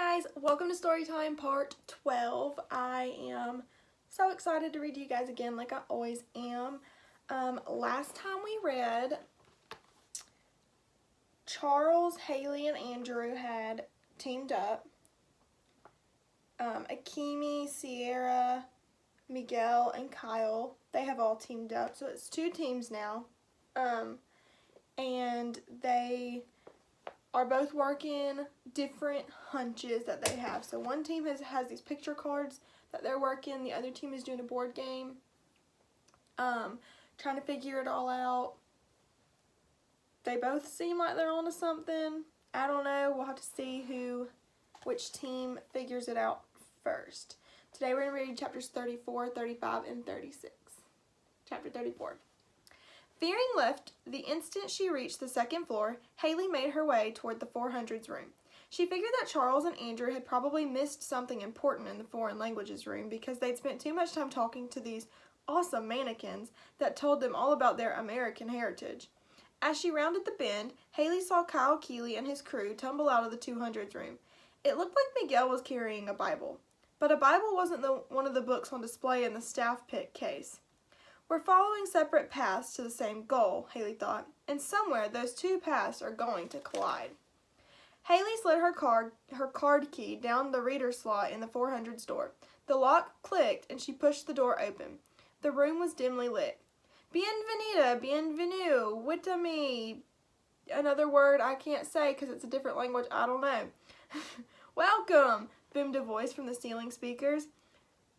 Hi guys, welcome to Storytime Part 12. I am so excited to read to you guys again like I always am. Last time we read, Charles, Haley, and Andrew had teamed up. Akimi, Sierra, Miguel, and Kyle, they have all teamed up. So it's two teams now. And they are both working different hunches that they have. So one team has these picture cards that they're working. The other team is doing a board game. Trying to figure it all out. They both seem like they're onto something. I don't know. We'll have to see which team figures it out first. Today we're going to read chapters 34, 35, and 36. Chapter 34. Veering left the instant she reached the second floor, Haley made her way toward the 400s room. She figured that Charles and Andrew had probably missed something important in the foreign languages room because they'd spent too much time talking to these awesome mannequins that told them all about their American heritage. As she rounded the bend, Haley saw Kyle Keeley and his crew tumble out of the 200s room. It looked like Miguel was carrying a Bible, but a Bible wasn't one of the books on display in the staff pick case. We're following separate paths to the same goal, Haley thought, and somewhere those two paths are going to collide. Haley slid her card key down the reader slot in the 400's door. The lock clicked and she pushed the door open. The room was dimly lit. Bienvenida, bienvenue, witami. Another word I can't say because it's a different language, I don't know. Welcome, boomed a voice from the ceiling speakers.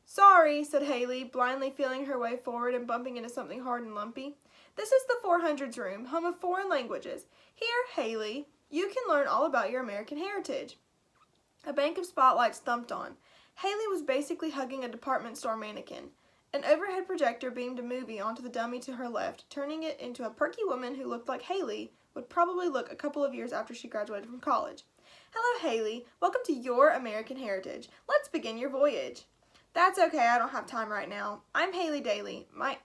Sorry, said Haley, blindly feeling her way forward and bumping into something hard and lumpy. This is the 400s room, home of foreign languages. Here, Haley, you can learn all about your American heritage. A bank of spotlights thumped on. Haley was basically hugging a department store mannequin. An overhead projector beamed a movie onto the dummy to her left, turning it into a perky woman who looked like Haley would probably look a couple of years after she graduated from college. Hello, Haley. Welcome to your American heritage. Let's begin your voyage. That's okay, I don't have time right now. I'm Haley Daly. My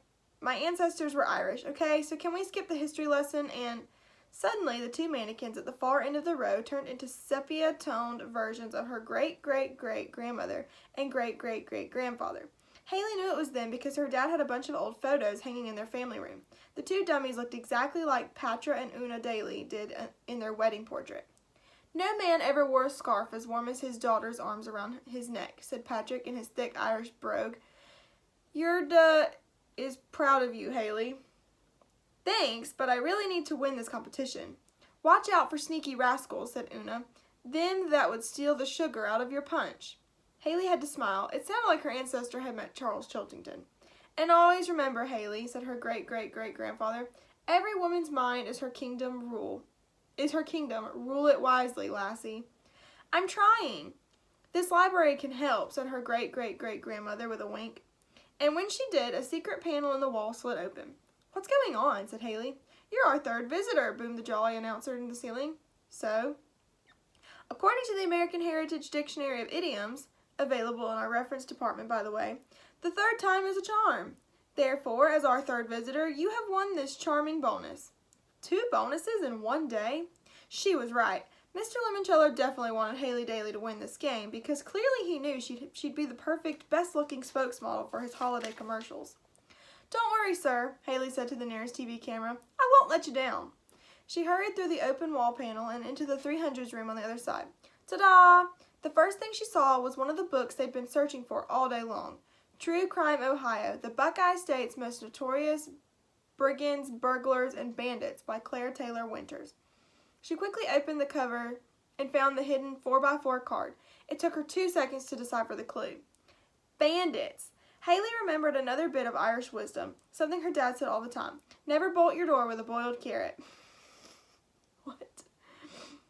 ancestors were Irish, okay? So can we skip the history lesson? And suddenly, the two mannequins at the far end of the row turned into sepia-toned versions of her great-great-great-grandmother and great-great-great-grandfather. Haley knew it was them because her dad had a bunch of old photos hanging in their family room. The two dummies looked exactly like Patra and Una Daly did in their wedding portrait. No man ever wore a scarf as warm as his daughter's arms around his neck, said Patrick in his thick Irish brogue. Your is proud of you, Haley. Thanks, but I really need to win this competition. Watch out for sneaky rascals, said Una. Then that would steal the sugar out of your punch. Haley had to smile. It sounded like her ancestor had met Charles Chiltington. And always remember, Haley, said her great-great-great-grandfather, every woman's mind is her kingdom. Rule it wisely, lassie. I'm trying. This library can help, said her great-great-great-grandmother with a wink. And when she did, a secret panel in the wall slid open. What's going on, said Haley. You're our third visitor, boomed the jolly announcer in the ceiling. So? According to the American Heritage Dictionary of Idioms, available in our reference department, by the way, the third time is a charm. Therefore, as our third visitor, you have won this charming bonus. 2 bonuses in one day? She was right. Mr. Lemoncello definitely wanted Haley Daly to win this game because clearly he knew she'd be the perfect, best-looking spokesmodel for his holiday commercials. Don't worry, sir, Haley said to the nearest TV camera. I won't let you down. She hurried through the open wall panel and into the 300s room on the other side. Ta-da! The first thing she saw was one of the books they'd been searching for all day long. True Crime Ohio, the Buckeye State's most notorious brigands, burglars, and bandits by Claire Taylor Winters. She quickly opened the cover and found the hidden 4x4 card. It took her 2 seconds to decipher the clue. Bandits. Haley remembered another bit of Irish wisdom, something her dad said all the time. Never bolt your door with a boiled carrot. What?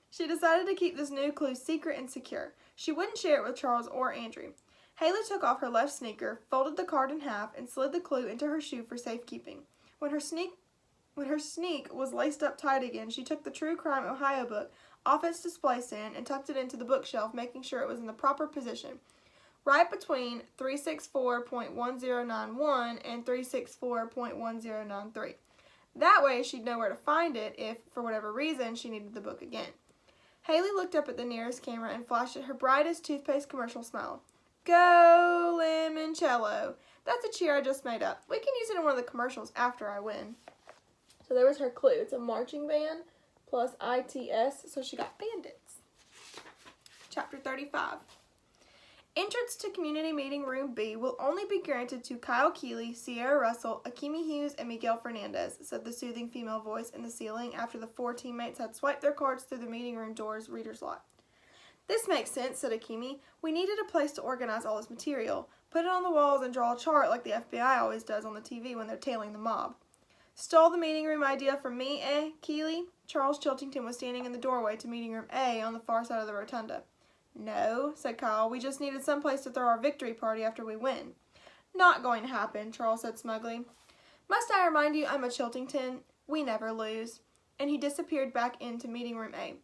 She decided to keep this new clue secret and secure. She wouldn't share it with Charles or Andrew. Haley took off her left sneaker, folded the card in half, and slid the clue into her shoe for safekeeping. When her sneak was laced up tight again, she took the True Crime Ohio book off its display stand and tucked it into the bookshelf, making sure it was in the proper position, right between 364.1091 and 364.1093. That way she'd know where to find it if, for whatever reason, she needed the book again. Haley looked up at the nearest camera and flashed at her brightest toothpaste commercial smile. Go Lemoncello. That's a cheer I just made up. We can use it in one of the commercials after I win. So there was her clue. It's a marching band plus ITS, so she got bandits. Chapter 35. Entrance to Community Meeting Room B will only be granted to Kyle Keeley, Sierra Russell, Akimi Hughes, and Miguel Fernandez, said the soothing female voice in the ceiling after the 4 teammates had swiped their cards through the meeting room door's reader's lot. This makes sense, said Akimi. We needed a place to organize all this material. Put it on the walls and draw a chart like the FBI always does on the TV when they're tailing the mob. Stole the meeting room idea from me, eh, Keeley? Charles Chiltington was standing in the doorway to meeting room A on the far side of the rotunda. No, said Kyle. We just needed some place to throw our victory party after we win. Not going to happen, Charles said smugly. Must I remind you I'm a Chiltington? We never lose. And he disappeared back into meeting room A.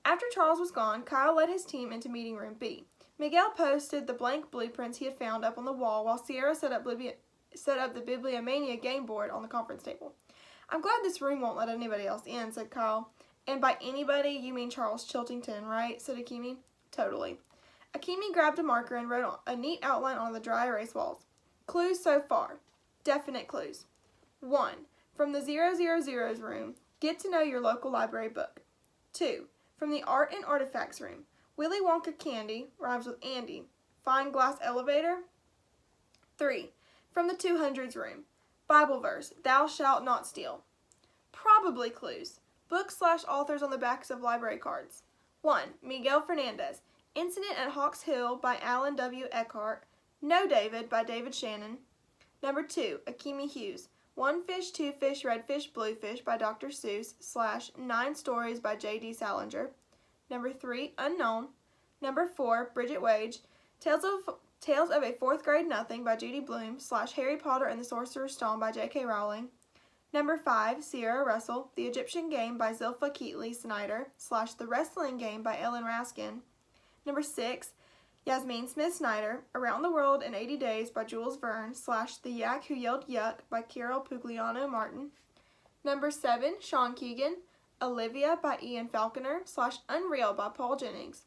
After Charles was gone, Kyle led his team into meeting room B. Miguel posted the blank blueprints he had found up on the wall while Sierra set up the Bibliomania game board on the conference table. I'm glad this room won't let anybody else in, said Kyle. And by anybody, you mean Charles Chiltington, right? Said Akimi. Totally. Akimi grabbed a marker and wrote a neat outline on the dry erase walls. Clues so far. Definite clues. 1. From the 000's room, get to know your local library book. 2. From the Art and Artifacts room, Willy Wonka candy, rhymes with Andy, fine glass elevator. 3. From the 200's room, Bible verse, thou shalt not steal. Probably clues. Books/authors on the backs of library cards. 1. Miguel Fernandez. Incident at Hawks Hill by Alan W. Eckhart. No David by David Shannon. Number 2. Akimi Hughes. One Fish, Two Fish, Red Fish, Blue Fish by Dr. Seuss / 9 Stories by J.D. Salinger. Number 3. Unknown. Number 4. Bridget Wage. Tales of a Fourth Grade Nothing by Judy Blume / Harry Potter and the Sorcerer's Stone by J.K. Rowling. Number 5, Sierra Russell, The Egyptian Game by Zilpha Keatley Snyder / The Wrestling Game by Ellen Raskin. Number 6, Yasmin Smith Snyder, Around the World in 80 Days by Jules Verne / The Yak Who Yelled Yuck by Carol Pugliano Martin. Number 7, Sean Keegan, Olivia by Ian Falconer / Unreal by Paul Jennings.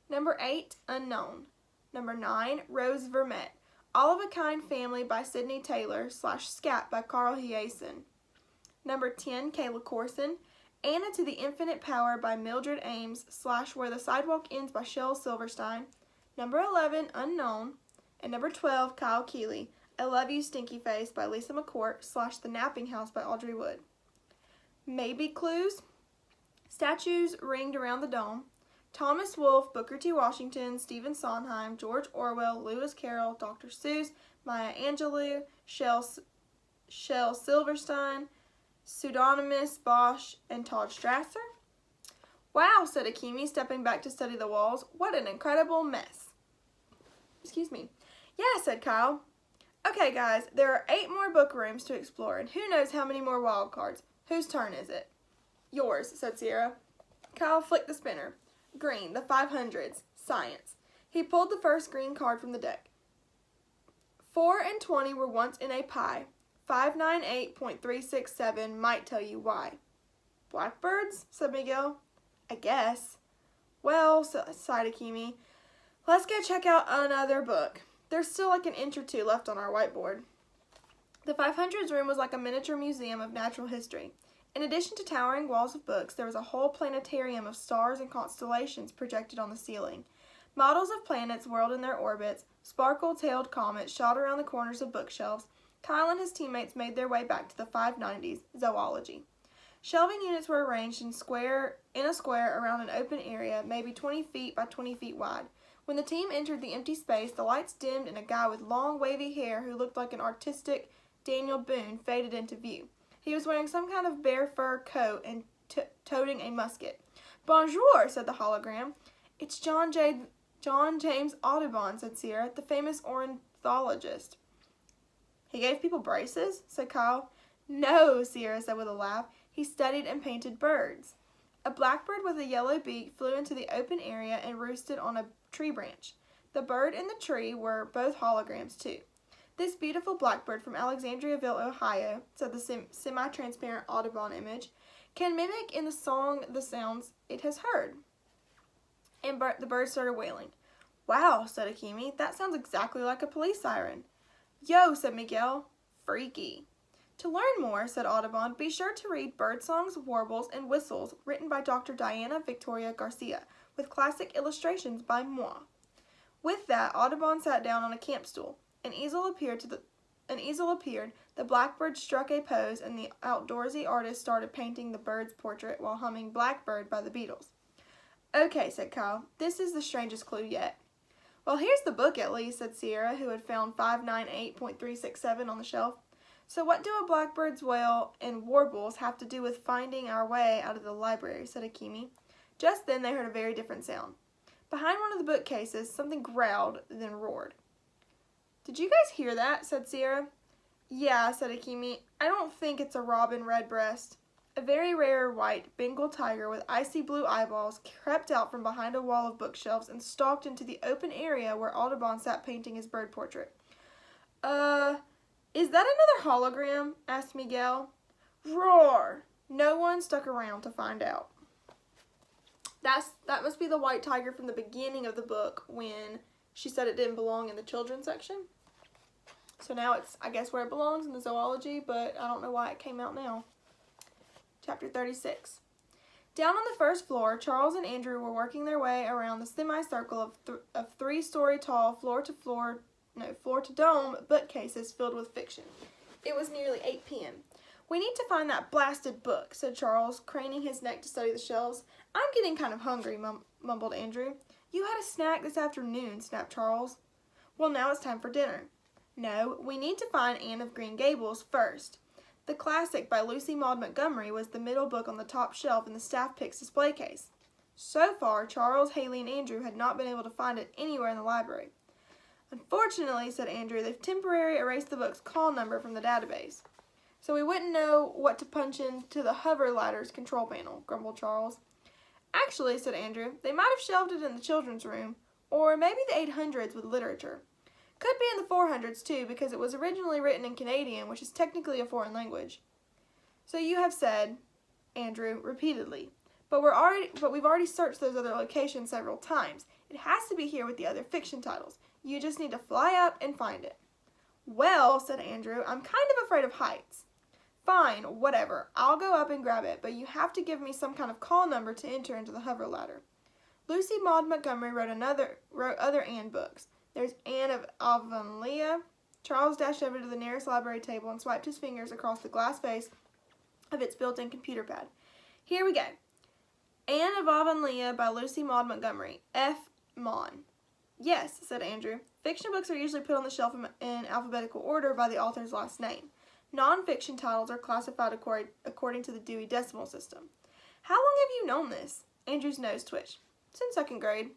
Number 8, Unknown. Number 9, Rose Vermette, All of a Kind Family by Sydney Taylor / Scat by Carl Hiason. Number 10, Kayla Corson, Anna to the Infinite Power by Mildred Ames / Where the Sidewalk Ends by Shel Silverstein. Number 11, Unknown. And number 12, Kyle Keeley, I Love You Stinky Face by Lisa McCourt / The Napping House by Audrey Wood. Maybe clues. Statues ringed around the dome. Thomas Wolfe, Booker T. Washington, Stephen Sondheim, George Orwell, Lewis Carroll, Dr. Seuss, Maya Angelou, Shel Silverstein, Pseudonymous Bosch, and Todd Strasser? Wow, said Akimi, stepping back to study the walls. What an incredible mess. Excuse me. Yeah, said Kyle. Okay, guys, there are 8 more book rooms to explore, and who knows how many more wild cards. Whose turn is it? Yours, said Sierra. Kyle flicked the spinner. Green, the 500s, science. He pulled the first green card from the deck. 4 and 20 were once in a pie. 598.367 might tell you why. Blackbirds? Said Miguel. I guess. Well, sighed Akimi, let's go check out another book. There's still like an inch or 2 left on our whiteboard. The 500s room was like a miniature museum of natural history. In addition to towering walls of books, there was a whole planetarium of stars and constellations projected on the ceiling. Models of planets whirled in their orbits, sparkle-tailed comets shot around the corners of bookshelves. Kyle and his teammates made their way back to the 590s, zoology. Shelving units were arranged in a square around an open area, maybe 20 feet by 20 feet wide. When the team entered the empty space, the lights dimmed and a guy with long, wavy hair who looked like an artistic Daniel Boone faded into view. He was wearing some kind of bear fur coat and toting a musket. Bonjour, said the hologram. It's John James Audubon, said Sierra, the famous ornithologist. He gave people braces, said Kyle. No, Sierra said with a laugh. He studied and painted birds. A blackbird with a yellow beak flew into the open area and roosted on a tree branch. The bird and the tree were both holograms, too. This beautiful blackbird from Alexandriaville, Ohio, said the semi-transparent Audubon image, can mimic in the song the sounds it has heard. and the bird started wailing. Wow, said Akemi, that sounds exactly like a police siren. Yo, said Miguel, freaky. To learn more, said Audubon, be sure to read Birdsongs, Warbles, and Whistles, written by Dr. Diana Victoria Garcia, with classic illustrations by moi. With that, Audubon sat down on a camp stool. An easel appeared, the blackbird struck a pose, and the outdoorsy artist started painting the bird's portrait while humming Blackbird by the Beatles. Okay, said Kyle, this is the strangest clue yet. Well, here's the book at least, said Sierra, who had found 598.367 on the shelf. So what do a blackbird's wail and warbles have to do with finding our way out of the library, said Akemi. Just then they heard a very different sound. Behind one of the bookcases, something growled, then roared. Did you guys hear that, said Sierra. Yeah, said Akemi. I don't think it's a robin redbreast. A very rare white Bengal tiger with icy blue eyeballs crept out from behind a wall of bookshelves and stalked into the open area where Audubon sat painting his bird portrait. Is that another hologram? Asked Miguel. Roar! No one stuck around to find out. That must be the white tiger from the beginning of the book when she said it didn't belong in the children's section. So now it's, I guess, where it belongs in the zoology, but I don't know why it came out now. Chapter 36. Down on the first floor, Charles and Andrew were working their way around the semicircle of three-story tall, floor-to-dome bookcases filled with fiction. It was nearly 8 p.m. We need to find that blasted book, said Charles, craning his neck to study the shelves. I'm getting kind of hungry, mumbled Andrew. You had a snack this afternoon, snapped Charles. Well, now it's time for dinner. No, we need to find Anne of Green Gables first. The classic by Lucy Maud Montgomery was the middle book on the top shelf in the staff picks display case. So far, Charles, Haley, and Andrew had not been able to find it anywhere in the library. Unfortunately, said Andrew, they've temporarily erased the book's call number from the database. So we wouldn't know what to punch into the hover ladder's control panel, grumbled Charles. Actually, said Andrew, they might have shelved it in the children's room, or maybe the 800s with literature. Could be in the 400s too, because it was originally written in Canadian, which is technically a foreign language. So you have said, Andrew, repeatedly, but we've already searched those other locations several times. It has to be here with the other fiction titles. You just need to fly up and find it. Well, said Andrew, I'm kind of afraid of heights. Fine, whatever. I'll go up and grab it, but you have to give me some kind of call number to enter into the hover ladder. Lucy Maud Montgomery wrote other Anne books. There's Anne of Avonlea. Charles dashed over to the nearest library table and swiped his fingers across the glass face of its built-in computer pad. Here we go. Anne of Avonlea by Lucy Maud Montgomery. F. Mon. Yes, said Andrew. Fiction books are usually put on the shelf in alphabetical order by the author's last name. Non-fiction titles are classified according to the Dewey Decimal System. How long have you known this? Andrew's nose twitched. Since 2nd grade.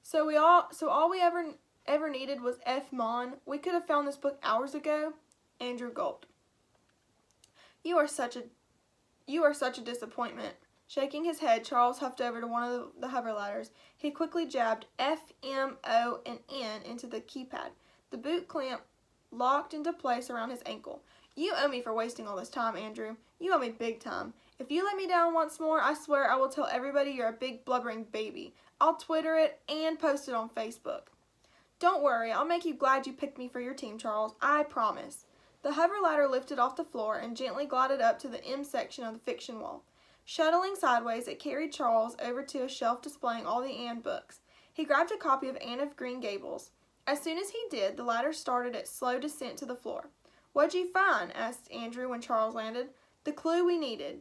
So all we ever needed was F. Mon. We could have found this book hours ago. Andrew gulped. You are such a disappointment. Shaking his head, Charles huffed over to one of the hover ladders. He quickly jabbed F, M, O, and N into the keypad. The boot clamp locked into place around his ankle. You owe me for wasting all this time, Andrew. You owe me big time. If you let me down once more, I swear I will tell everybody you're a big blubbering baby. I'll Twitter it and post it on Facebook. Don't worry, I'll make you glad you picked me for your team, Charles. I promise. The hover ladder lifted off the floor and gently glided up to the M section of the fiction wall. Shuttling sideways, it carried Charles over to a shelf displaying all the Anne books. He grabbed a copy of Anne of Green Gables. As soon as he did, the ladder started its slow descent to the floor. What'd you find? Asked Andrew when Charles landed. The clue we needed.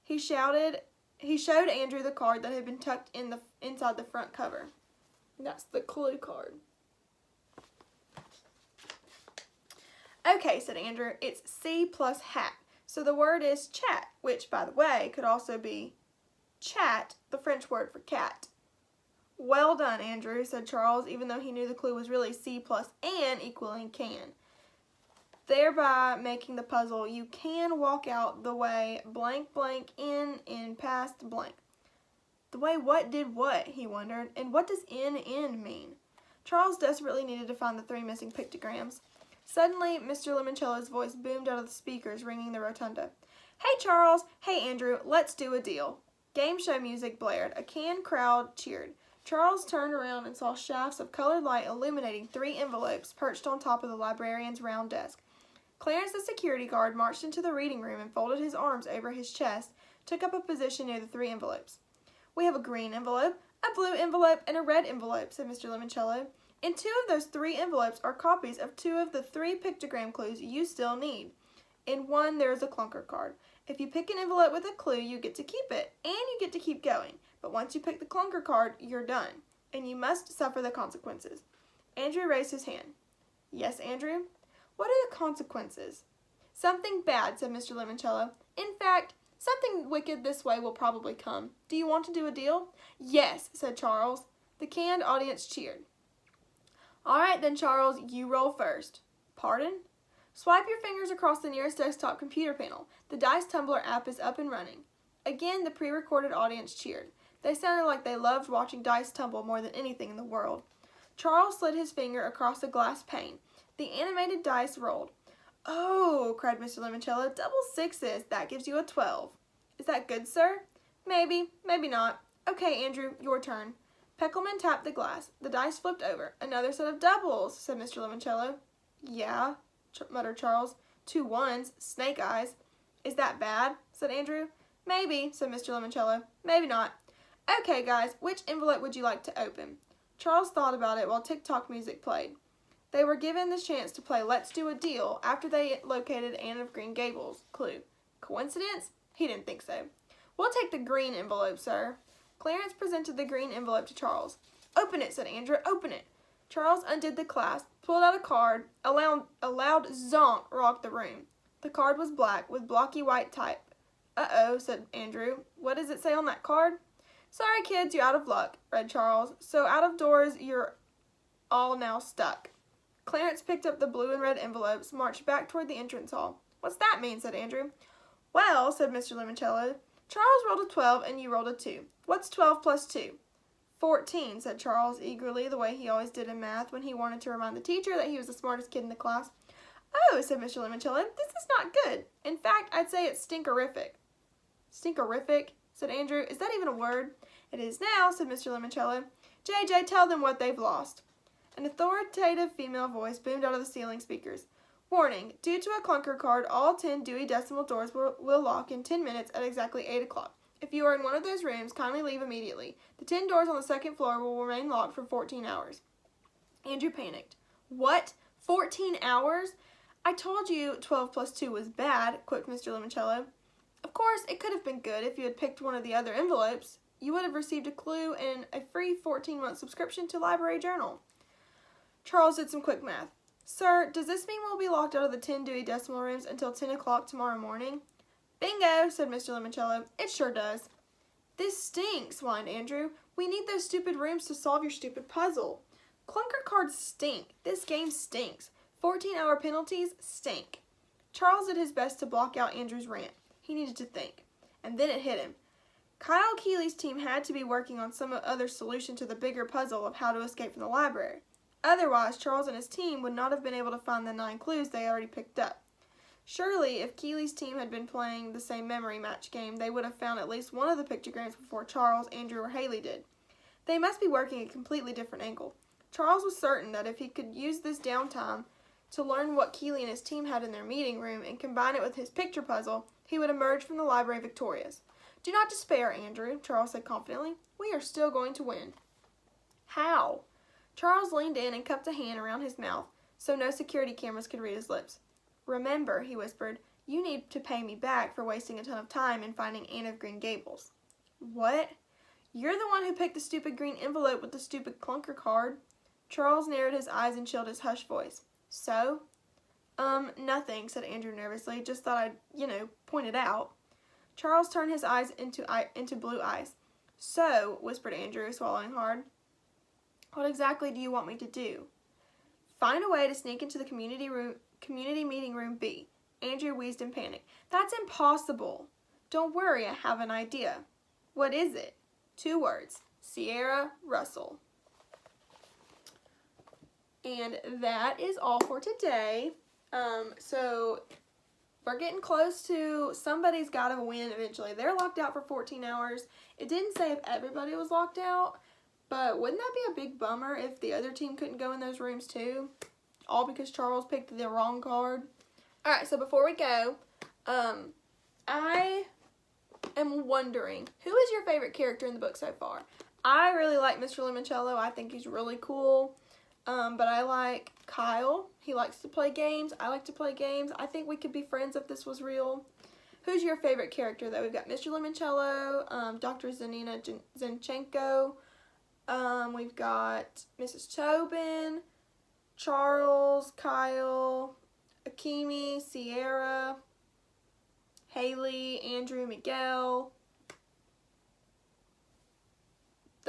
He showed Andrew the card that had been tucked inside the front cover. That's the clue card. Okay, said Andrew, it's C plus hat. So the word is chat, which, by the way, could also be chat, the French word for cat. Well done, Andrew, said Charles, even though he knew the clue was really C plus an equaling can. Thereby making the puzzle, you can walk out the way blank blank in past blank. The way what did what, he wondered, and what does in mean? Charles desperately needed to find the 3 missing pictograms. Suddenly, Mr. Lemoncello's voice boomed out of the speakers, ringing the rotunda. Hey, Charles! Hey, Andrew! Let's do a deal! Game show music blared. A canned crowd cheered. Charles turned around and saw shafts of colored light illuminating 3 envelopes perched on top of the librarian's round desk. Clarence, the security guard, marched into the reading room and folded his arms over his chest, took up a position near the 3 envelopes. "We have a green envelope, a blue envelope, and a red envelope," said Mr. Lemoncello. "In 2 of those 3 envelopes are copies of 2 of the 3 pictogram clues you still need. In one, there is a clunker card. If you pick an envelope with a clue, you get to keep it, and you get to keep going. But once you pick the clunker card, you're done, and you must suffer the consequences." Andrew raised his hand. "Yes, Andrew?" "What are the consequences?" "Something bad," said Mr. Lemoncello. "In fact, something wicked this way will probably come. Do you want to do a deal?" "Yes," said Charles. The canned audience cheered. "All right then, Charles, you roll first." "Pardon?" "Swipe your fingers across the nearest desktop computer panel. The Dice Tumbler app is up and running." Again, the pre-recorded audience cheered. They sounded like they loved watching dice tumble more than anything in the world. Charles slid his finger across the glass pane. The animated dice rolled. "Oh," cried Mr. Lemoncello, "double 6s. That gives you a 12. "Is that good, sir?" "Maybe, maybe not. Okay, Andrew, your turn." Peckelman tapped the glass. The dice flipped over. "Another set of doubles," said Mr. Lemoncello. "Yeah," muttered Charles. "2 1s. Snake eyes." "Is that bad?" said Andrew. "Maybe," said Mr. Lemoncello. "Maybe not. Okay, guys, which envelope would you like to open?" Charles thought about it while TikTok music played. They were given the chance to play Let's Do a Deal after they located Anne of Green Gables' clue. Coincidence? He didn't think so. "We'll take the green envelope, sir." Clarence presented the green envelope to Charles. "Open it," said Andrew. "Open it." Charles undid the clasp, pulled out a card. A loud zonk rocked the room. The card was black, with blocky white type. "Uh-oh," said Andrew. "What does it say on that card?" "Sorry, kids, you're out of luck," read Charles. "So out of doors, you're all now stuck." Clarence picked up the blue and red envelopes, marched back toward the entrance hall. "What's that mean?" said Andrew. "Well," said Mr. Lemoncello, "Charles rolled a 12 and you rolled a 2. What's 12 plus 2? 14, said Charles eagerly, the way he always did in math when he wanted to remind the teacher that he was the smartest kid in the class. "Oh," said Mr. Lemoncello, "this is not good. In fact, I'd say it's stinkerific." "Stinkerific?" said Andrew. "Is that even a word?" "It is now," said Mr. Lemoncello. "JJ, tell them what they've lost." An authoritative female voice boomed out of the ceiling speakers. "Warning, due to a clunker card, all 10 Dewey Decimal doors will lock in 10 minutes at exactly 8 o'clock. If you are in one of those rooms, kindly leave immediately. The 10 doors on the 2nd floor will remain locked for 14 hours. Andrew panicked. "What? 14 hours? I told you 12 plus 2 was bad," quipped Mr. Lemoncello. "Of course, it could have been good if you had picked one of the other envelopes. You would have received a clue and a free 14-month subscription to Library Journal." Charles did some quick math. "Sir, does this mean we'll be locked out of the 10 Dewey Decimal rooms until 10 o'clock tomorrow morning?" "Bingo," said Mr. Lemoncello. "It sure does." "This stinks," whined Andrew. "We need those stupid rooms to solve your stupid puzzle." "Clunker cards stink. This game stinks. 14-hour penalties stink." Charles did his best to block out Andrew's rant. He needed to think. And then it hit him. Kyle Keeley's team had to be working on some other solution to the bigger puzzle of how to escape from the library. Otherwise, Charles and his team would not have been able to find the 9 clues they already picked up. Surely, if Keeley's team had been playing the same memory match game, they would have found at least one of the pictograms before Charles, Andrew, or Haley did. They must be working a completely different angle. Charles was certain that if he could use this downtime to learn what Keeley and his team had in their meeting room and combine it with his picture puzzle, he would emerge from the library victorious. "Do not despair, Andrew," Charles said confidently. "We are still going to win." "How?" Charles leaned in and cupped a hand around his mouth so no security cameras could read his lips. "Remember," he whispered, "you need to pay me back for wasting a ton of time in finding Anne of Green Gables." "What?" "You're the one who picked the stupid green envelope with the stupid clunker card." Charles narrowed his eyes and chilled his hushed voice. "So?" Nothing," said Andrew nervously. "Just thought I'd, point it out." Charles turned his eyes into blue ice. "So," whispered Andrew, swallowing hard, "what exactly do you want me to do?" "Find a way to sneak into the community meeting room B." Andrew wheezed in panic. "That's impossible." "Don't worry, I have an idea." "What is it?" 2 words. Sierra Russell. And that is all for today. So we're getting close to somebody's got to win eventually. They're locked out for 14 hours. It didn't say if everybody was locked out, But wouldn't that be a big bummer if the other team couldn't go in those rooms too? All because Charles picked the wrong card. Alright, so before we go, I am wondering, who is your favorite character in the book so far? I really like Mr. Lemoncello. I think he's really cool. But I like Kyle. He likes to play games. I like to play games. I think we could be friends if this was real. Who's your favorite character, though? We've got Mr. Lemoncello, Dr. Zanina Zinchenko. We've got Mrs. Tobin, Charles, Kyle, Akimi, Sierra, Haley, Andrew, Miguel.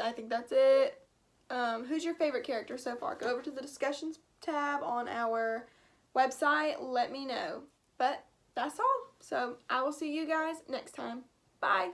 I think that's it. Who's your favorite character so far? Go over to the discussions tab on our website. Let me know. But that's all. So I will see you guys next time. Bye.